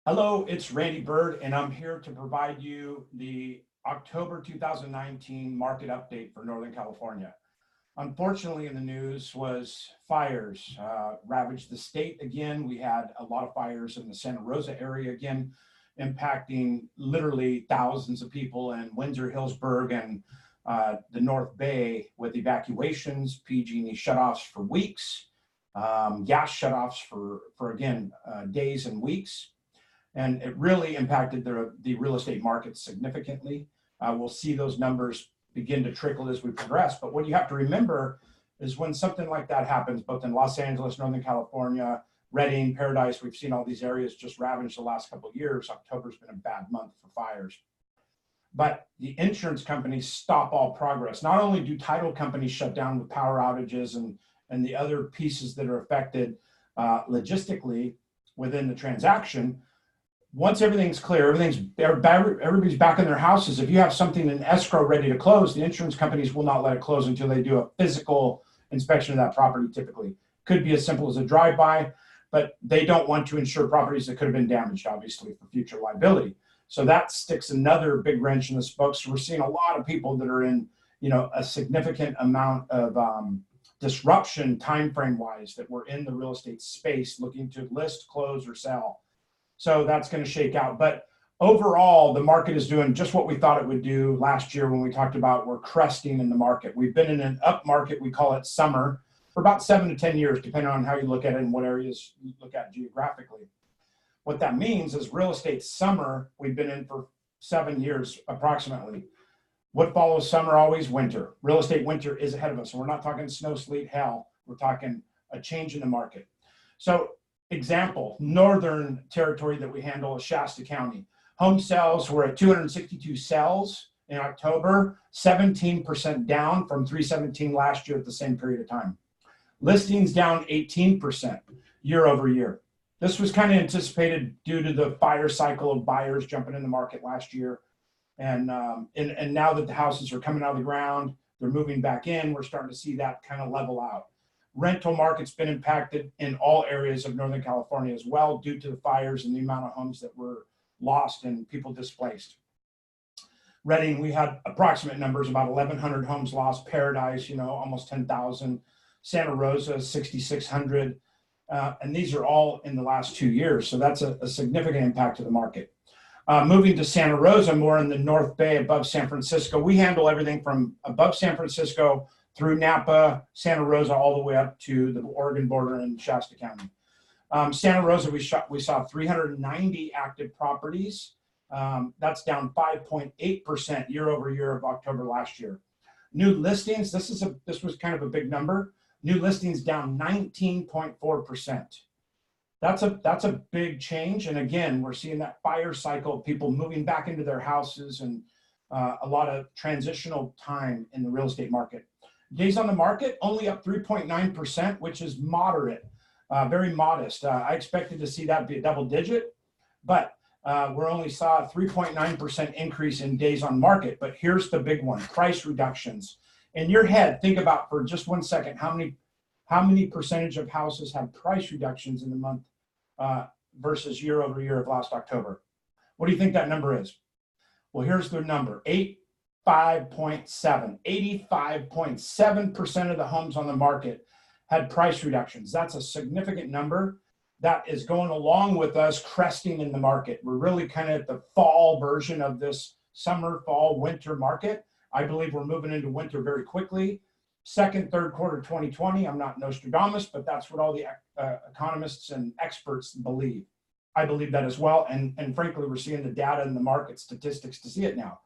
Hello, it's Randy Byrd, and I'm here to provide you the October 2019 market update for Northern California. Unfortunately, in the news was fires ravaged the state again. We had a lot of fires in the Santa Rosa area again, impacting literally thousands of people in Windsor, Hillsburg, and the North Bay with evacuations, PG&E shutoffs for weeks, gas shutoffs for again, days and weeks. And it really impacted the real estate market significantly. We'll see those numbers begin to trickle as we progress. But what you have to remember is when something like that happens, both in Los Angeles, Northern California, Redding, Paradise, we've seen all these areas just ravaged the last couple of years. October's been a bad month for fires. But the insurance companies stop all progress. Not only do title companies shut down with power outages and the other pieces that are affected logistically within the transaction, once everything's clear, everybody's back in their houses. If you have something in escrow ready to close, the insurance companies will not let it close until they do a physical inspection of that property. Typically, could be as simple as a drive-by, but they don't want to insure properties that could have been damaged, obviously, for future liability. So that sticks another big wrench in the spokes. So we're seeing a lot of people that are in, a significant amount of disruption time frame wise that were in the real estate space looking to list, close, or sell. So that's going to shake out. But overall, the market is doing just what we thought it would do last year when we talked about we're cresting in the market. We've been in an up market, we call it summer, for about 7 to 10 years, depending on how you look at it and what areas you look at geographically. What that means is real estate summer, we've been in for 7 years approximately. What follows summer? Always winter. Real estate winter is ahead of us. And we're not talking snow, sleet, hell. We're talking a change in the market. So example, northern territory that we handle is Shasta County. Home sales were at 262 sales in October, 17% down from 317 last year at the same period of time. Listings down 18% year over year. This was kind of anticipated due to the fire cycle of buyers jumping in the market last year. And now that the houses are coming out of the ground, they're moving back in, we're starting to see that kind of level out. Rental market's been impacted in all areas of Northern California as well due to the fires and the amount of homes that were lost and people displaced. Redding, we had approximate numbers, about 1,100 homes lost. Paradise, almost 10,000. Santa Rosa, 6,600. And these are all in the last 2 years. So that's a significant impact to the market. Moving to Santa Rosa, more in the North Bay above San Francisco. We handle everything from above San Francisco through Napa, Santa Rosa, all the way up to the Oregon border in Shasta County. Santa Rosa, we saw 390 active properties. That's down 5.8% year over year of October last year. New listings, this was kind of a big number. New listings down 19.4%. That's a big change. And again, we're seeing that fire cycle, people moving back into their houses and a lot of transitional time in the real estate market. Days on the market, only up 3.9%, which is moderate, very modest. I expected to see that be a double digit, but we only saw a 3.9% increase in days on market. But here's the big one, price reductions. In your head, think about for just 1 second, how many percentage of houses had price reductions in the month versus year over year of last October? What do you think that number is? Well, here's the number, 85.7. 85.7% of the homes on the market had price reductions. That's a significant number that is going along with us cresting in the market. We're really kind of at the fall version of this summer, fall, winter market. I believe we're moving into winter very quickly. Second, third quarter 2020, I'm not Nostradamus, but that's what all the economists and experts believe. I believe that as well. And frankly, we're seeing the data in the market statistics to see it now.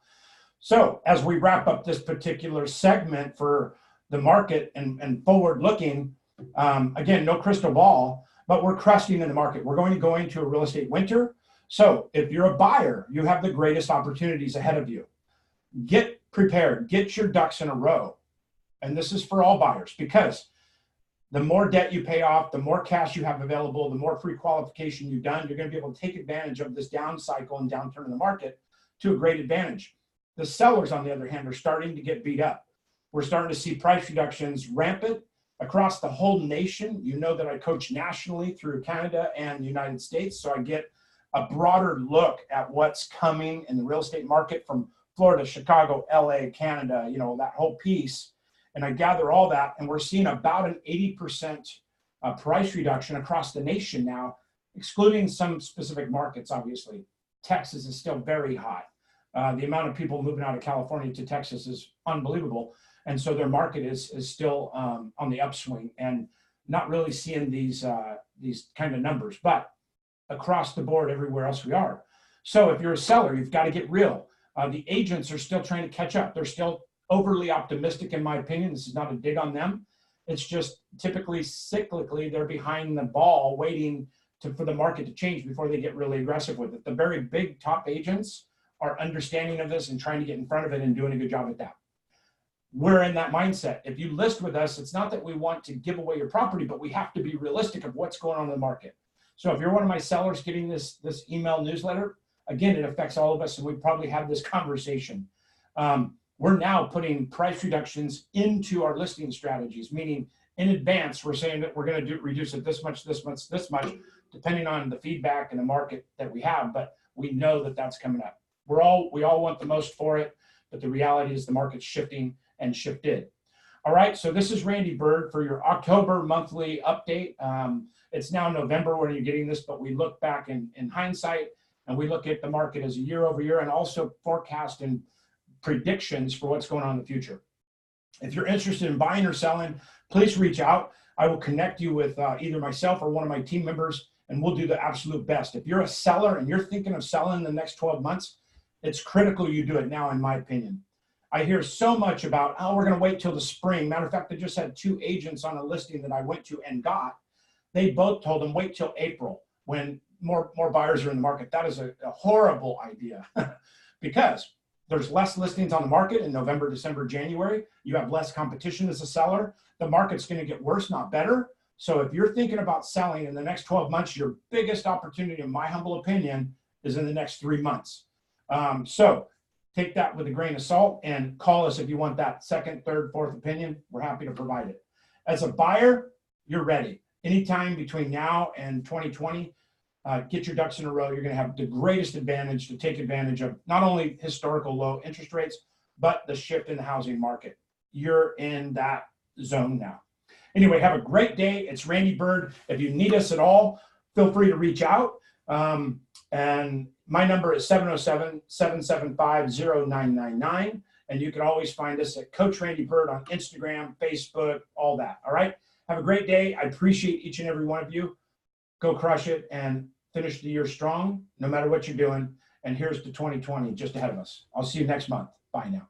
So as we wrap up this particular segment for the market and forward looking, again, no crystal ball, but we're cresting in the market. We're going to go into a real estate winter. So if you're a buyer, you have the greatest opportunities ahead of you. Get prepared, get your ducks in a row. And this is for all buyers, because the more debt you pay off, the more cash you have available, the more pre-qualification you've done, you're going to be able to take advantage of this down cycle and downturn in the market to a great advantage. The sellers, on the other hand, are starting to get beat up. We're starting to see price reductions rampant across the whole nation. You know that I coach nationally through Canada and the United States, so I get a broader look at what's coming in the real estate market from Florida, Chicago, LA, Canada, you know, that whole piece. And I gather all that, and we're seeing about an 80% price reduction across the nation now, excluding some specific markets, obviously. Texas is still very hot. The amount of people moving out of California to Texas is unbelievable. And so their market is still on the upswing and not really seeing these kind of numbers, but across the board, everywhere else we are. So if you're a seller, you've got to get real. The agents are still trying to catch up. They're still overly optimistic, in my opinion. This is not a dig on them. It's just typically cyclically, they're behind the ball waiting for the market to change before they get really aggressive with it. The very big top agents are understanding of this and trying to get in front of it and doing a good job at that. We're in that mindset. If you list with us, it's not that we want to give away your property, but we have to be realistic of what's going on in the market. So if you're one of my sellers getting this email newsletter, again, it affects all of us, and we probably had this conversation. We're now putting price reductions into our listing strategies, meaning in advance, we're saying that we're going to reduce it this much, depending on the feedback and the market that we have, but we know that that's coming up. We all want the most for it, but the reality is the market's shifting and shifted. All right, so this is Randy Byrd for your October monthly update. It's now November when you're getting this, but we look back in hindsight, and we look at the market as a year over year and also forecast and predictions for what's going on in the future. If you're interested in buying or selling, please reach out. I will connect you with either myself or one of my team members, and we'll do the absolute best. If you're a seller and you're thinking of selling in the next 12 months, it's critical you do it now, in my opinion. I hear so much about, oh, we're going to wait till the spring. Matter of fact, I just had 2 agents on a listing that I went to and got. They both told them wait till April when more buyers are in the market. That is a horrible idea because there's less listings on the market in November, December, January. You have less competition as a seller. The market's going to get worse, not better. So if you're thinking about selling in the next 12 months, your biggest opportunity, in my humble opinion, is in the next 3 months. So take that with a grain of salt and call us if you want that second, third, fourth opinion. We're happy to provide it. As a buyer, you're ready. Anytime between now and 2020, get your ducks in a row. You're going to have the greatest advantage to take advantage of not only historical low interest rates, but the shift in the housing market. You're in that zone now. Anyway, have a great day. It's Randy Byrd. If you need us at all, feel free to reach out. And my number is 707-775-0999. And you can always find us at Coach Randy Byrd on Instagram, Facebook, all that. All right. Have a great day. I appreciate each and every one of you. Go crush it and finish the year strong, no matter what you're doing. And here's to 2020 just ahead of us. I'll see you next month. Bye now.